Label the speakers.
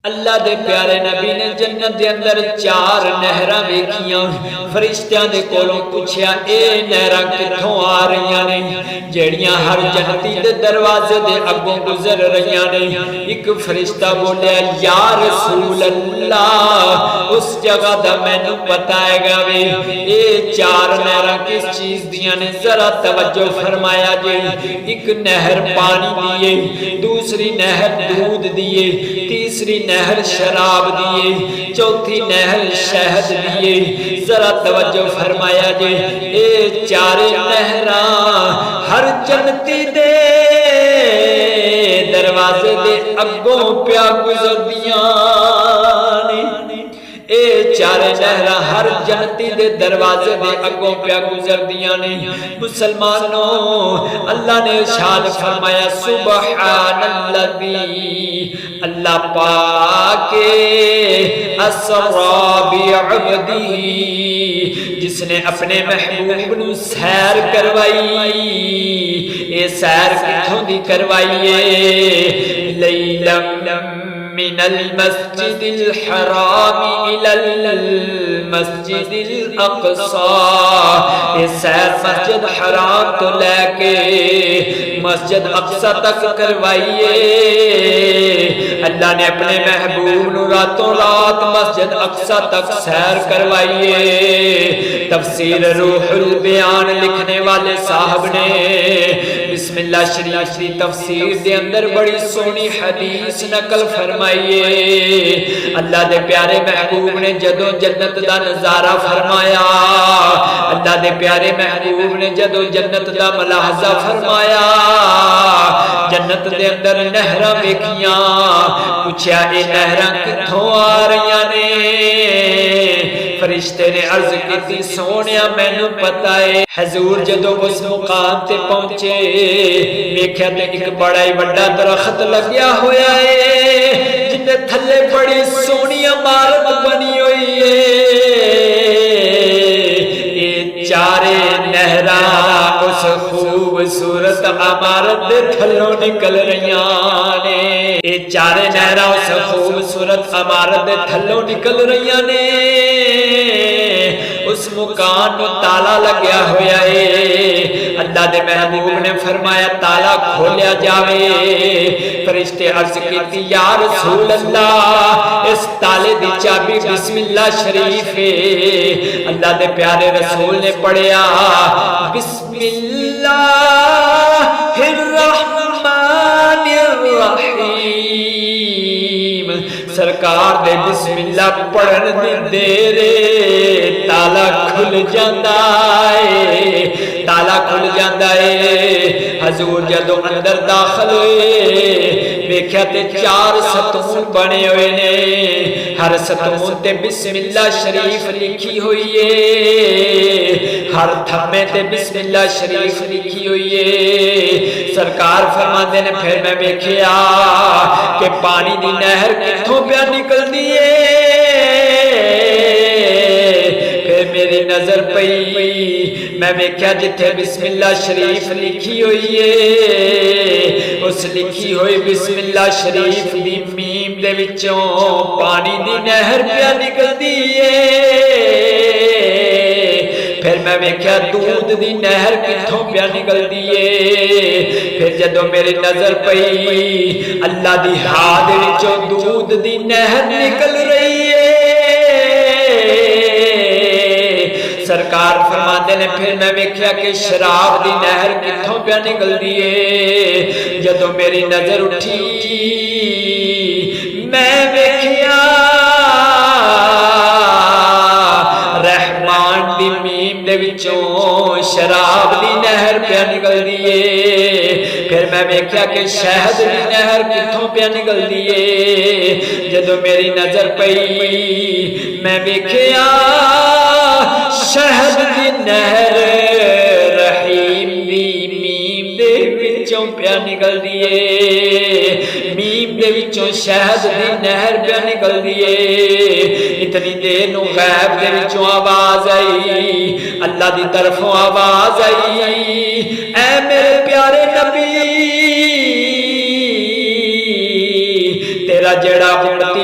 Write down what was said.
Speaker 1: اللہ دے پیارے نبی نے جنت دے اندر 4 نہراں ویکھیاں فرشتیاں دے کولوں پوچھیا اے نہراں کتھوں آ رہیاں نے جیڑیاں ہر جنتی دے دروازے دے اگوں گزر رہیاں نے ایک فرشتہ بولیا یا رسول اللہ اس جگہ دا مینوں پتہ ہے گا وے اے 4 نہراں کس چیز دیاں نے ذرا توجہ فرمایا جی ایک نہر پانی دیے دوسری نہر دودھ دیے تیسری نہر شراب دیے چوتھی نہر شہد دیے ذرا توجہ فرمایا جے اے 4 نہراں ہر جنتی دے دروازے دے اگوں پیا گزردیاں اے 4 نہراں ہر جنتی دے دروازے دے اگوں پیا گزردیاں نے مسلمانوں اللہ نے ارشاد فرمایا سبحان الذی اللہ پاک اسرا بعبدہ جس نے اپنے محبوب نو سیر کروائی اے سیر کتھوں دی کروائی ہے لیلم من المسجد الحرام الى المسجد الاقصى یہ سیر مسجد حرام تو لے کے مسجد اقصی تک کروائیے اللہ نے اپنے محبوب نو راتوں رات مسجد اقصی تک سیر کروائیے تفسیر روح البیان لکھنے والے صاحب نے بسم اللہ شریف کی تفسیر دے اندر بڑی سونی حدیث نقل فرمائیے اللہ دے پیارے محبوب نے جدو جنت دا نظارہ فرمایا اللہ دے پیارے محبوب نے جدو جنت دا ملاحظہ فرمایا جنت دے اندر نہراں ویکھیاں پوچھیا اے نہراں کتھوں آ رہیاں نے فرشتے نے عرض کی سونیا مینوں پتہ ہے حضور جدو اس مقام تے پہنچے ویکھیا تے ایک بڑا ہی بڑا درخت لگیا ہویا ہے جن دے تھلے بڑی سونی عمارت بنی ہوئی ہے یہ 4 نہراں اس خوبصورت عمارت دے تھلوں نکل رہیاں نے یہ 4 نہراں اس خوبصورت عمارت دے تھلوں نکل رہیاں نے اس مکان کو تالا لگیا ہویا ہے اللہ دے محبوب نے فرمایا تالا کھولیا جاوے فرشتے عرض کیتی یا رسول اللہ اس تالے دی چابی بسم اللہ شریف ہے اللہ دے پیارے رسول نے پڑھیا بسم اللہ الرحمن الرحیم سرکار دے بسم اللہ پڑھن دی دیرے تالا کھل جاندا ہے تالا کھل جاندا ہے حضور جدو اندر داخل ہوئے ویکھیا تے 4 ستون بنے ہوئے نے ہر ستون تے بسم اللہ شریف لکھی ہوئی ہے ہر تھمے تے بسم اللہ شریف لکھی ہوئی ہے سرکار فرماندے نے پھر میں ویکھیا کہ پانی دی نہر کتھوں پیا نکل دیے پھر میری نظر پئی میں ویکھیا جتھے بسم اللہ شریف لکھی ہوئی ہے اس لکھی ہوئی بسم اللہ شریف دی میم دے وچوں پانی دی نہر پیا نکلدی ہے پھر میں ویکھیا دودھ دی نہر کتھوں پیا نکلدی ہے پھر جدو میری نظر پئی اللہ دی ہاتھ وچوں دودھ دی نہر نکل رہی ہے سرکار فرماندے نے پھر میں ویکھیا کہ شراب دی نہر کتھوں پیا نکلدی ہے جدو میری نظر اٹھی میں ویکھیا رحمان دی میم دے وچوں شراب دی نہر پیا نکلدی ہے پھر میں ویکھیا کہ شہد دی نہر کتھوں پیا نکلدی ہے جدو میری نظر پئی میں ویکھیا شہد دی نہر رحیم دی میم دے وچوں پیا نکلدی ہے میم دے وچوں شہد دی نہر پیا نکلدی ہے اتنی دیر نو غیب دے وچوں آواز آئی اللہ دی طرفوں آواز آئی اے میرے پیارے نبی تیرا جڑا امتی